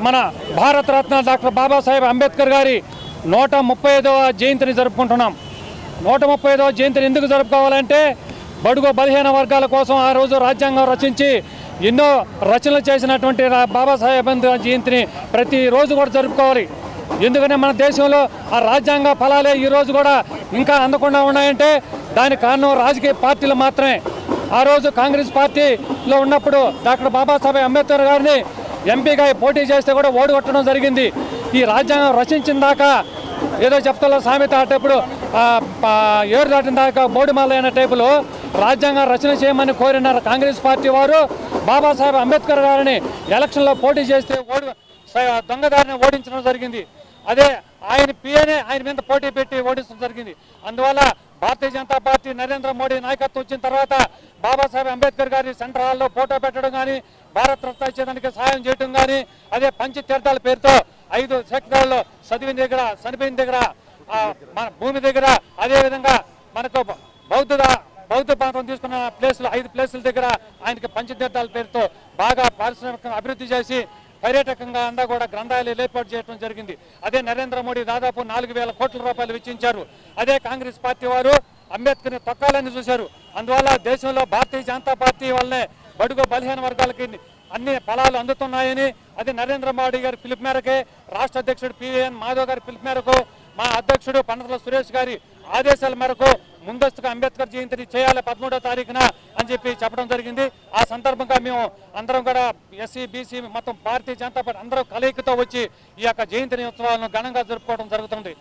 మన భారతరత్న డాక్టర్ బాబాసాహెబ్ అంబేద్కర్ గారి 135వ జయంతిని జరుపుకుంటున్నాం. 135వ జయంతిని ఎందుకు జరుపుకోవాలంటే బడుగు బలహీన వర్గాల కోసం ఆ రోజు రాజ్యాంగం రచించి ఎన్నో రచనలు చేసినటువంటి బాబాసాహెబ్ అంబేద్కర్ జయంతిని ప్రతిరోజు కూడా జరుపుకోవాలి. ఎందుకంటే మన దేశంలో ఆ రాజ్యాంగ ఫలాలే ఈరోజు కూడా ఇంకా అందకుండా ఉన్నాయంటే దానికి కారణం రాజకీయ పార్టీలు మాత్రమే. ఆ రోజు కాంగ్రెస్ పార్టీలో ఉన్నప్పుడు డాక్టర్ బాబాసాహెబ్ అంబేద్కర్ గారిని ఎంపీగా పోటీ చేస్తే కూడా ఓడిగొట్టడం జరిగింది. ఈ రాజ్యాంగం రచించిన దాకా ఏదో చెప్తాలో సామెత అటప్పుడు ఏరు దాటిన దాకా బోడిమాల అయిన టైపులో రాజ్యాంగం రచన చేయమని కోరిన కాంగ్రెస్ పార్టీ వారు బాబాసాహెబ్ అంబేద్కర్ గారిని ఎలక్షన్లో పోటీ చేస్తే దొంగదారిని ఓడించడం జరిగింది. అదే ఆయన పిఏనే ఆయన మీద పోటీ పెట్టి ఓడించడం జరిగింది. అందువల్ల భారతీయ జనతా పార్టీ నరేంద్ర మోడీ నాయకత్వం వచ్చిన తర్వాత బాబాసాహెబ్ అంబేద్కర్ గారి సెంట్రల్ హాల్లో ఫోటో పెట్టడం కానీ, భారత రత్న ఇచ్చేదానికి సహాయం చేయడం కానీ, అదే పంచతీర్థాల పేరుతో 5 సెక్టార్లో చదివిన దగ్గర చనిపోయిన దగ్గర మన భూమి దగ్గర, అదేవిధంగా మనకు బౌద్ధ ప్రాంతం తీసుకున్న ప్లేసులు 5 ప్లేసుల దగ్గర ఆయనకి పంచతీర్థాల పేరుతో బాగా పారిశ్రామికంగా అభివృద్ధి చేసి పర్యాటకంగా అంతా కూడా గ్రంథాలయాలు ఏర్పాటు చేయడం జరిగింది. అదే నరేంద్ర మోడీ దాదాపు 4,000 కోట్ల రూపాయలు వెచ్చించారు. అదే కాంగ్రెస్ పార్టీ వారు అంబేద్కర్ని తొక్కాలని చూశారు. అందువల్ల దేశంలో భారతీయ జనతా పార్టీ వల్లనే బడుగు బలహీన వర్గాలకి అన్ని ఫలాలు అందుతున్నాయని, అది నరేంద్ర మోడీ గారి పిలుపు మేరకే, రాష్ట్ర అధ్యక్షుడు పివిఎన్ మాధవ్ గారి పిలుపు మేరకు, మా అధ్యక్షుడు పండితుల సురేష్ గారి ఆదేశాల మేరకు ముందస్తుగా అంబేద్కర్ జయంతిని చేయాలి 13వ తారీఖున అని చెప్పి చెప్పడం జరిగింది. ఆ సందర్భంగా మేము అందరం కూడా ఎస్సీ బీసీ మొత్తం భారతీయ జనతా పార్టీ అందరూ కలయికతో వచ్చి ఈ యొక్క జయంతిని ఉత్సవాలను ఘనంగా జరుపుకోవడం జరుగుతుంది.